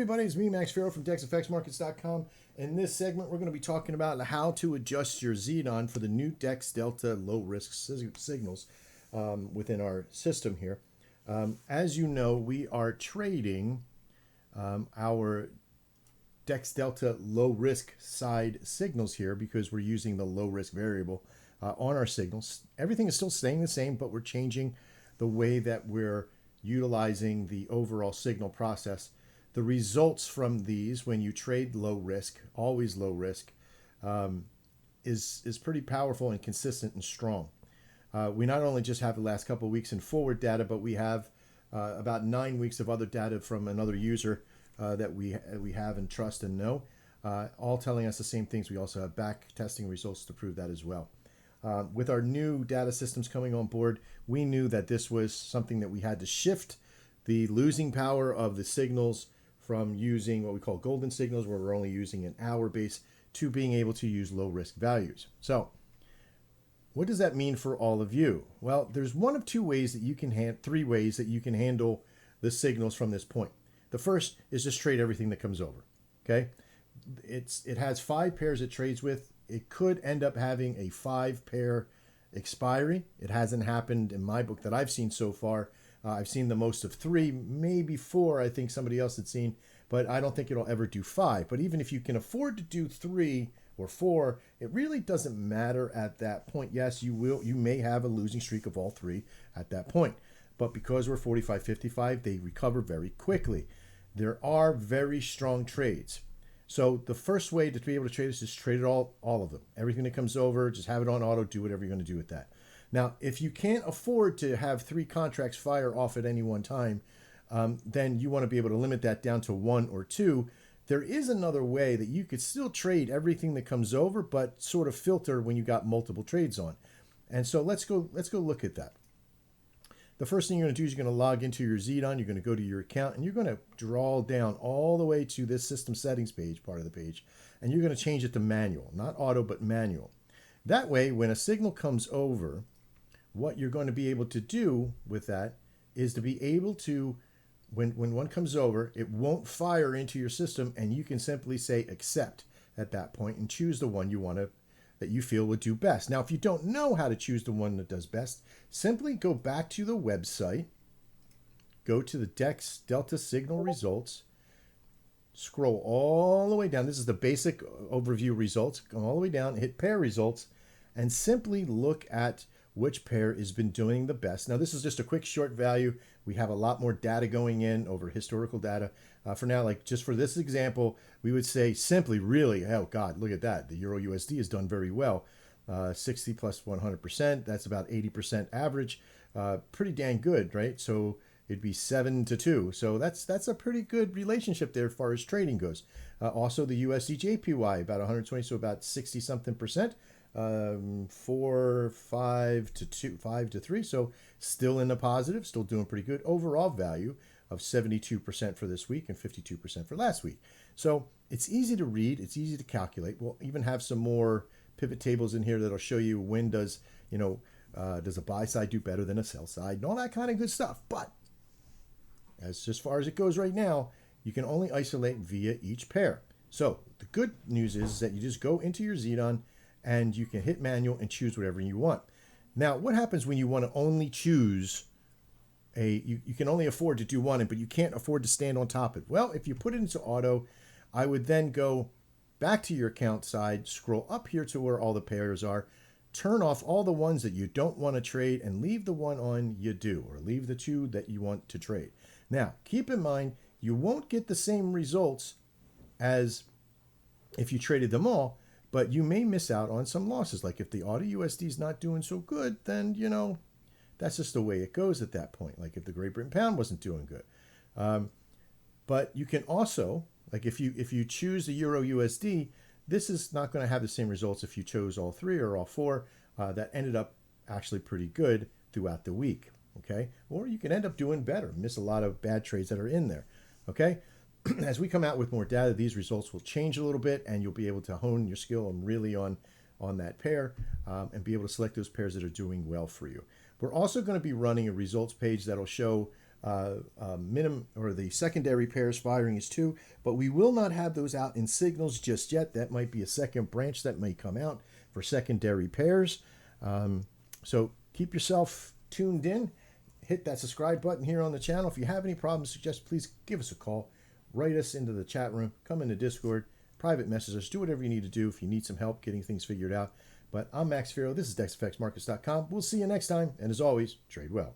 everybody, it's me, Max Farrell from DexFXMarkets.com. In this segment, we're going to be talking about how to adjust your Xedan for the new Dex Delta low-risk signals within our system here. As you know, we are trading our Dex Delta low-risk side signals here because we're using the low-risk variable on our signals. Everything is still staying the same, but we're changing the way that we're utilizing the overall signal process. The results from these, when you trade low risk, always low risk, is pretty powerful and consistent and strong. We not only just have the last couple of weeks in forward data, but we have about 9 weeks of other data from another user that we have and trust and know, all telling us the same things. We also have back testing results to prove that as well. With our new data systems coming on board, we knew that this was something that we had to shift the losing power of the signals from using what we call golden signals, where we're only using an hour base, to being able to use low risk values. So what does that mean for all of you? Well, there's one of two ways that you can three ways that you can handle the signals from this point. The first is just trade everything that comes over. Okay. It has 5 pairs it trades with. It could end up having a 5-pair expiry. It hasn't happened in my book that I've seen so far. I've seen the most of 3, maybe 4, I think somebody else had seen, but I don't think it'll ever do 5. But even if you can afford to do 3 or 4, it really doesn't matter at that point. Yes, you may have a losing streak of all 3 at that point. But because we're 45-55, they recover very quickly. There are very strong trades. So the first way to be able to trade is just trade it all of them. Everything that comes over, just have it on auto, do whatever you're going to do with that. Now, if you can't afford to have 3 contracts fire off at any one time, then you want to be able to limit that down to 1 or 2. There is another way that you could still trade everything that comes over, but sort of filter when you got multiple trades on. And so let's go look at that. The first thing you're going to do is you're going to log into your Xedan. You're going to go to your account, and you're going to draw down all the way to this system settings page, part of the page, and you're going to change it to manual, not auto, but manual. That way, when a signal comes over, what you're going to be able to do with that is to be able to, when one comes over, it won't fire into your system, and you can simply say accept at that point and choose the one you want to, that you feel would do best. Now, if you don't know how to choose the one that does best, simply go back to the website, go to the Dex Delta Signal Results, scroll all the way down. This is the basic overview results. Go all the way down, hit pair results, and simply look at which pair has been doing the best. Now, this is just a quick short value. We have a lot more data going in over historical data. For now, like just for this example, we would say simply, really, oh God, look at that. The Euro USD has done very well. 60 plus 100%, that's about 80% average. Pretty dang good, right? So it'd be 7-2. So that's a pretty good relationship there as far as trading goes. Also, the USD JPY, about 120, so about 60 something percent. 4, 5 to 2, 5 to 3. So still in the positive, still doing pretty good. Overall value of 72% for this week and 52% for last week. So it's easy to read. It's easy to calculate. We'll even have some more pivot tables in here that'll show you when does a buy side do better than a sell side and all that kind of good stuff. But as far as it goes right now, you can only isolate via each pair. So the good news is that you just go into your Xedan and you can hit manual and choose whatever you want. Now, what happens when you want to only choose you can only afford to do one, but you can't afford to stand on top of it? Well, if you put it into auto, I would then go back to your account side, scroll up here to where all the pairs are, turn off all the ones that you don't want to trade and leave the one on you do, or leave the 2 that you want to trade. Now, keep in mind, you won't get the same results as if you traded them all, but you may miss out on some losses. Like if the auto USD is not doing so good, then, that's just the way it goes at that point. Like if the Great Britain pound wasn't doing good. But you can also, like if you choose the Euro USD, this is not going to have the same results if you chose all 3 or all 4. That ended up actually pretty good throughout the week. Okay. Or you can end up doing better, miss a lot of bad trades that are in there. Okay. As we come out with more data, these results will change a little bit, and you'll be able to hone your skill and really on that pair and be able to select those pairs that are doing well for you. We're also going to be running a results page that'll show minimum or the secondary pairs firing is 2, but we will not have those out in signals just yet. That might be a second branch that may come out for secondary pairs. So keep yourself tuned in. Hit that subscribe button here on the channel. If you have any problems, suggest, please give us a call. Write us into the chat room. Come into Discord. Private message us. Do whatever you need to do if you need some help getting things figured out. But I'm Max Firo. This is DexFXMarkets.com. We'll see you next time. And as always, trade well.